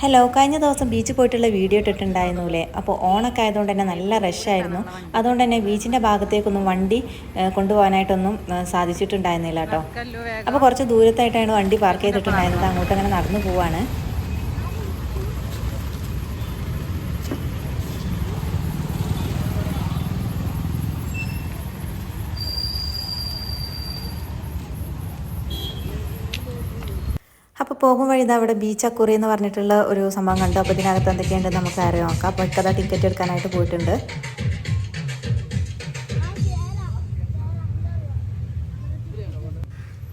Hello, കഴിഞ്ഞ ദിവസം ബീച്ചിൽ പോയിട്ടുള്ള വീഡിയോ ഇട്ടിട്ടുണ്ടായിരുന്നുല്ലേ. അപ്പോൾ ഓണൊക്കെ ആയതുകൊണ്ട് തന്നെ നല്ല റഷായിരുന്നു. അതുകൊണ്ട് തന്നെ ബീച്ചിൻ്റെ ഭാഗത്തേക്കൊന്നും വണ്ടി കൊണ്ടുപോകാനായിട്ടൊന്നും സാധിച്ചിട്ടുണ്ടായിരുന്നില്ല കേട്ടോ. അപ്പോൾ കുറച്ച് ദൂരത്തായിട്ടാണ് വണ്ടി പാർക്ക് ചെയ്തിട്ടുണ്ടായിരുന്നത്. അങ്ങോട്ട് അങ്ങനെ നടന്നു പോവാണ്. അപ്പോൾ പോകും വഴി ഇതാ അവിടെ ബീച്ച് അക്കുറി എന്ന് പറഞ്ഞിട്ടുള്ള ഒരു സംഭവം കണ്ടു. അപ്പോൾ ഇതിനകത്ത് എന്തൊക്കെയുണ്ടെന്ന് നമുക്ക് അറിയാം നോക്കാം. അപ്പോൾ ഇക്കതാ ടിക്കറ്റ് എടുക്കാനായിട്ട് പോയിട്ടുണ്ട്.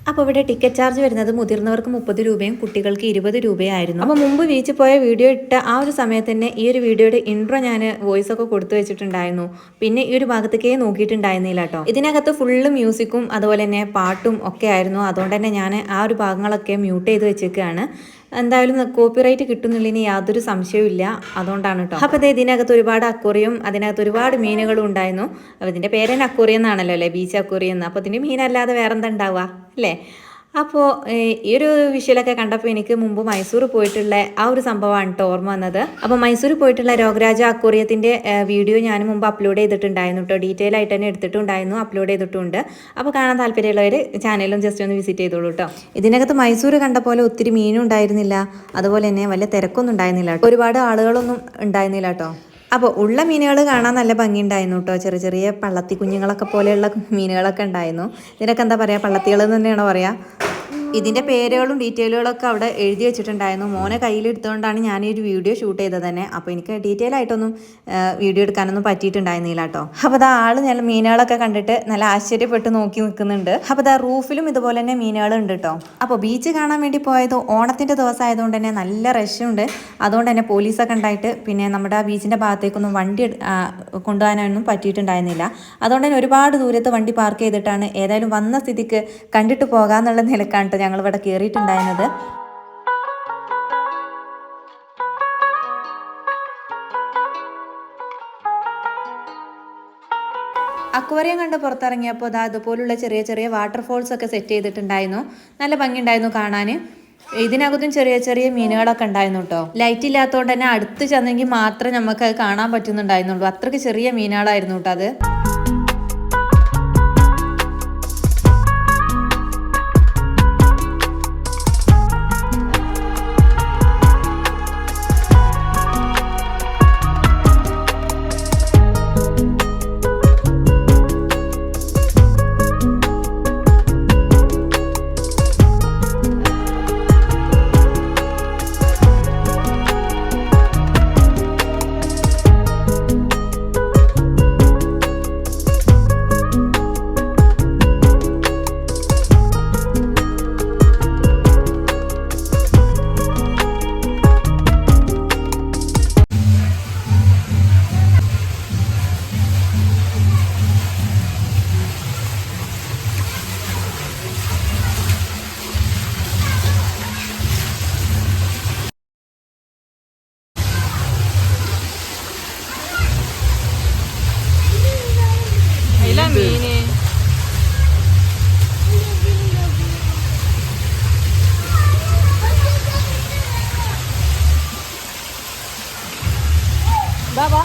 അപ്പോൾ ഇവിടെ ടിക്കറ്റ് ചാർജ് വരുന്നത് മുതിർന്നവർക്ക് 30 രൂപയും കുട്ടികൾക്ക് 20 രൂപയായിരുന്നു. അപ്പോൾ മുമ്പ് ബീച്ചിൽ പോയ വീഡിയോ ഇട്ട ആ ഒരു സമയത്ത് തന്നെ ഈ ഒരു വീഡിയോയുടെ ഇൻട്രോ ഞാൻ വോയിസ് ഒക്കെ കൊടുത്തു വെച്ചിട്ടുണ്ടായിരുന്നു. പിന്നെ ഈ ഒരു ഭാഗത്തേക്കേ നോക്കിയിട്ടുണ്ടായിരുന്നില്ല കേട്ടോ. ഇതിനകത്ത് ഫുള്ള് മ്യൂസിക്കും അതുപോലെ തന്നെ പാട്ടും ഒക്കെ ആയിരുന്നു. അതുകൊണ്ട് തന്നെ ഞാൻ ആ ഒരു ഭാഗങ്ങളൊക്കെ മ്യൂട്ട് ചെയ്ത് വെച്ചേക്കാണ്. എന്തായാലും കോപ്പിറൈറ്റ് കിട്ടുന്നുള്ളതിന് യാതൊരു സംശയവും ഇല്ല. അതുകൊണ്ടാണ് കേട്ടോ. അപ്പോൾ അതേ ഇതിനകത്ത് ഒരുപാട് അക്വേറിയം, അതിനകത്ത് ഒരുപാട് മീനുകളും ഉണ്ടായിരുന്നു. അപ്പോൾ ഇതിൻ്റെ പേര് തന്നെ അക്വേറിയം എന്നാണല്ലോ അല്ലേ, ബീച്ച് അക്വേറിയം എന്ന്. അപ്പോൾ ഇതിൻ്റെ മീനല്ലാതെ വേറെന്താ ഉണ്ടാവുക അല്ലേ. അപ്പോൾ ഈ ഒരു വിഷ്വലൊക്കെ കണ്ടപ്പോൾ എനിക്ക് മുമ്പ് മൈസൂർ പോയിട്ടുള്ള ആ ഒരു സംഭവമാണ് കേട്ടോ ഓർമ്മ വന്നത്. അപ്പോൾ മൈസൂർ പോയിട്ടുള്ള രോഗരാജ അക്വേറിയത്തിൻ്റെ വീഡിയോ ഞാൻ മുമ്പ് അപ്ലോഡ് ചെയ്തിട്ടുണ്ടായിരുന്നു കേട്ടോ. ഡീറ്റെയിൽ ആയിട്ട് തന്നെ എടുത്തിട്ടുണ്ടായിരുന്നു, അപ്ലോഡ് ചെയ്തിട്ടുണ്ട്. അപ്പോൾ കാണാൻ താല്പര്യമുള്ളവർ ചാനലും ജസ്റ്റ് ഒന്ന് വിസിറ്റ് ചെയ്തോളൂ കേട്ടോ. ഇതിനകത്ത് മൈസൂർ കണ്ട പോലെ ഒത്തിരി മീനും ഉണ്ടായിരുന്നില്ല, അതുപോലെ തന്നെ വലിയ തിരക്കൊന്നും ഉണ്ടായിരുന്നില്ല. ഒരുപാട് ആളുകളൊന്നും ഉണ്ടായിരുന്നില്ല കേട്ടോ. അപ്പോൾ ഉള്ള മീനുകൾ കാണാൻ നല്ല ഭംഗിയുണ്ടായിരുന്നു കേട്ടോ. ചെറിയ ചെറിയ പള്ളത്തി കുഞ്ഞുങ്ങളൊക്കെ പോലെയുള്ള മീനുകളൊക്കെ ഉണ്ടായിരുന്നു. ഇതിനൊക്കെ എന്താ പറയുക, പള്ളത്തികൾ എന്ന് തന്നെയാണോ പറയുക. ഇതിൻ്റെ പേരുകളും ഡീറ്റെയിലുകളൊക്കെ അവിടെ എഴുതി വെച്ചിട്ടുണ്ടായിരുന്നു. മോനെ കയ്യിലെടുത്തുകൊണ്ടാണ് ഞാൻ ഈ ഒരു വീഡിയോ ഷൂട്ട് ചെയ്തത് തന്നെ. അപ്പോൾ എനിക്ക് ഡീറ്റെയിൽ ആയിട്ടൊന്നും വീഡിയോ എടുക്കാനൊന്നും പറ്റിയിട്ടുണ്ടായിരുന്നില്ല കേട്ടോ. അപ്പോൾ അത് ആൾ നല്ല മീനുകളൊക്കെ കണ്ടിട്ട് നല്ല ആശ്ചര്യപ്പെട്ട് നോക്കി നിൽക്കുന്നുണ്ട്. അപ്പോൾ അത് റൂഫിലും ഇതുപോലെ തന്നെ മീനുകളുണ്ട് കേട്ടോ. അപ്പോൾ ബീച്ച് കാണാൻ വേണ്ടി പോയത് ഓണത്തിൻ്റെ ദിവസം ആയതുകൊണ്ട് തന്നെ നല്ല റഷുണ്ട്. അതുകൊണ്ട് തന്നെ പോലീസൊക്കെ ഉണ്ടായിട്ട് പിന്നെ നമ്മുടെ ബീച്ചിൻ്റെ ഭാഗത്തേക്കൊന്നും വണ്ടി കൊണ്ടുപോകാനൊന്നും പറ്റിയിട്ടുണ്ടായിരുന്നില്ല. അതുകൊണ്ട് തന്നെ ഒരുപാട് ദൂരത്ത് വണ്ടി പാർക്ക് ചെയ്തിട്ടാണ് ഏതായാലും വന്ന സ്ഥിതിക്ക് കണ്ടിട്ട് പോകാമെന്നുള്ള നിലക്കാണ് ഞങ്ങളിവിടെ കയറിയിട്ടുണ്ടായിരുന്നത്. അക്വേറിയം കണ്ട് പുറത്തിറങ്ങിയപ്പോൾ അതാ അതുപോലുള്ള ചെറിയ ചെറിയ വാട്ടർഫോൾസ് ഒക്കെ സെറ്റ് ചെയ്തിട്ടുണ്ടായിരുന്നു. നല്ല ഭംഗിയുണ്ടായിരുന്നു കാണാൻ. ഇതിനകത്തും ചെറിയ ചെറിയ മീനുകളൊക്കെ ഉണ്ടായിരുന്നു കേട്ടോ. ലൈറ്റ് ഇല്ലാത്തതുകൊണ്ട് തന്നെ അടുത്ത് ചെന്നെങ്കിൽ മാത്രമേ നമുക്ക് അത് കാണാൻ പറ്റുന്നുണ്ടായിരുന്നുള്ളൂ. അത്രയ്ക്ക് ചെറിയ മീനുകളായിരുന്നു കേട്ടോ അത്. Baba.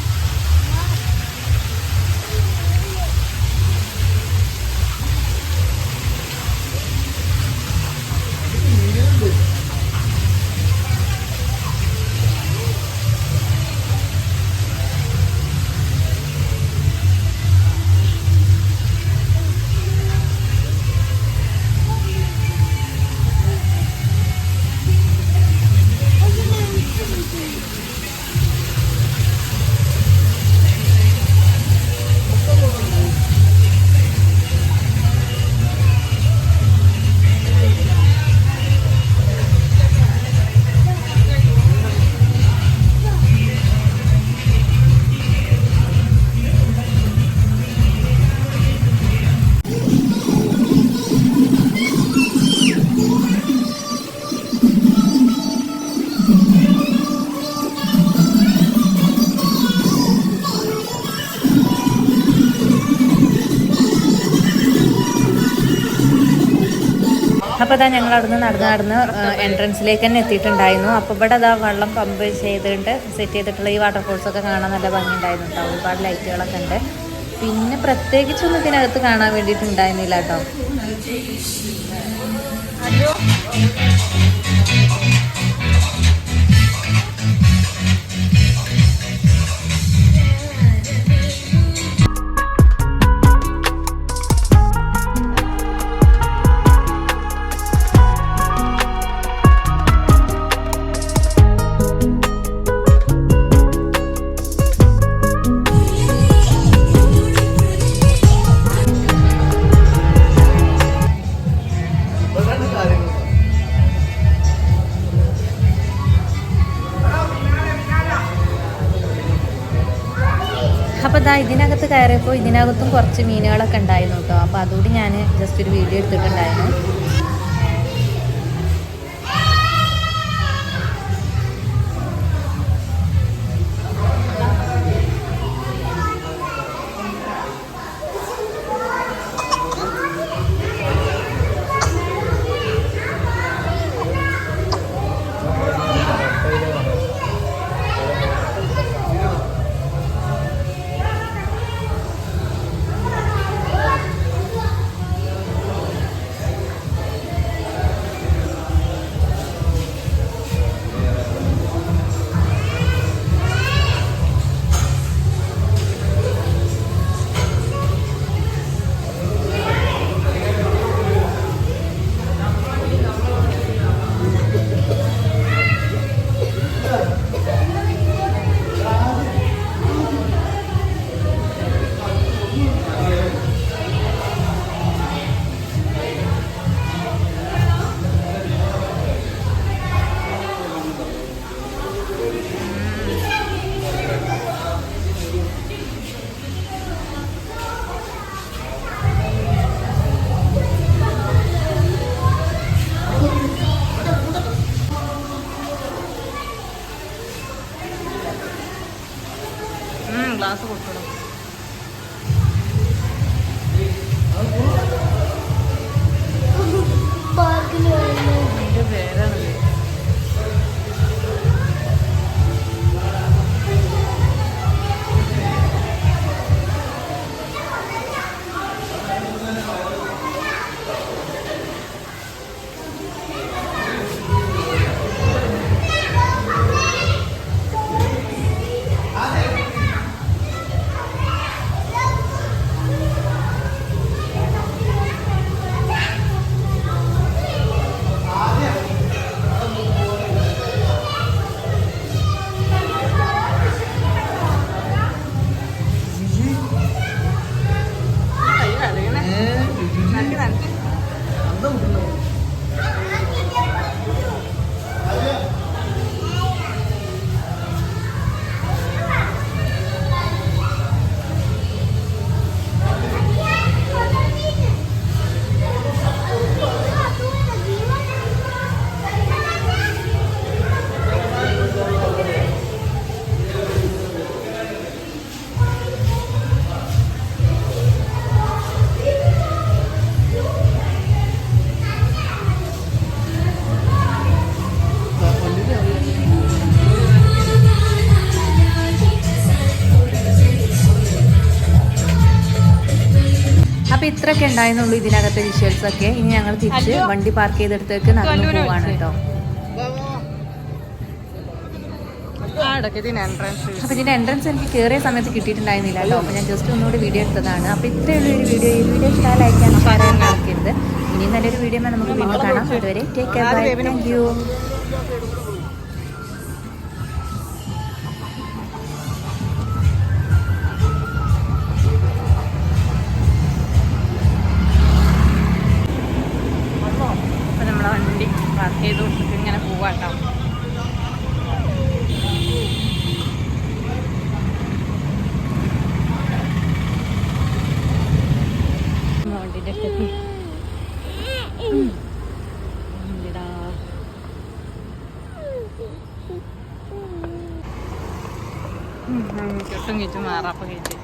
അപ്പോൾ അതാ ഞങ്ങൾ അവിടുന്ന് നടന്ന് എൻട്രൻസിലേക്ക് തന്നെ എത്തിയിട്ടുണ്ടായിരുന്നു. അപ്പോൾ ഇവിടെ അതാ വെള്ളം പമ്പ് ചെയ്തിട്ട് സെറ്റ് ചെയ്തിട്ടുള്ള ഈ വാട്ടർഫോൾസൊക്കെ കാണാൻ നല്ല ഭംഗിയുണ്ടായിരുന്നു കേട്ടോ. ഒരുപാട് ലൈറ്റുകളൊക്കെ ഉണ്ട്. പിന്നെ പ്രത്യേകിച്ചൊന്നും ഇതിനകത്ത് കാണാൻ വേണ്ടിയിട്ടുണ്ടായിരുന്നില്ല കേട്ടോ. അപ്പോൾ ഇതാ ഇതിനകത്ത് കയറിയപ്പോൾ ഇതിനകത്തും കുറച്ച് മീനുകളൊക്കെ ഉണ്ടായിരുന്നു കേട്ടോ. അപ്പോൾ അതുകൂടി ഞാൻ ജസ്റ്റ് ഒരു വീഡിയോ എടുത്തിട്ടുണ്ടായിരുന്നു. ഗ്ലാസ് കൊടുക്കണം. എൻ്റെ പേരാണ്. അപ്പോൾ ഇത്രയൊക്കെ ഉണ്ടായിരുന്നുള്ളൂ ഇതിനകത്തെ വിഷ്വൽസ് ഒക്കെ. ഇനി ഞങ്ങൾ തിരിച്ച് വണ്ടി പാർക്ക് ചെയ്തെടുത്തേക്ക് നടന്നു പോവാണ് കേട്ടോ. അപ്പോൾ ഇതിൻ്റെ എൻട്രൻസ് എനിക്ക് കയറിയ സമയത്ത് കിട്ടിയിട്ടുണ്ടായിരുന്നില്ല കേട്ടോ. അപ്പോൾ ഞാൻ ജസ്റ്റ് ഒന്നുകൂടി വീഡിയോ എടുത്തതാണ്. അപ്പോൾ ഇത്രയുള്ള ഒരു വീഡിയോ, ഈ വീഡിയോ ഇഷ്ടമായി ലൈക്ക് ചെയ്യാൻ പറയാൻ മറക്കരുത്. ഇനി നല്ലൊരു വീഡിയോ നമുക്ക് വീണ്ടും കാണാം. അതുവരെ take care, bye, thank you. വണ്ടി പാർക്ക് ചെയ്ത് കൊടുത്തിട്ട് ഇങ്ങനെ പോവാട്ടോ. വണ്ടിൻ്റെ അടുത്തെത്തി. ചുട്ടും കിച്ചും മാറാപ്പം കഴിച്ച്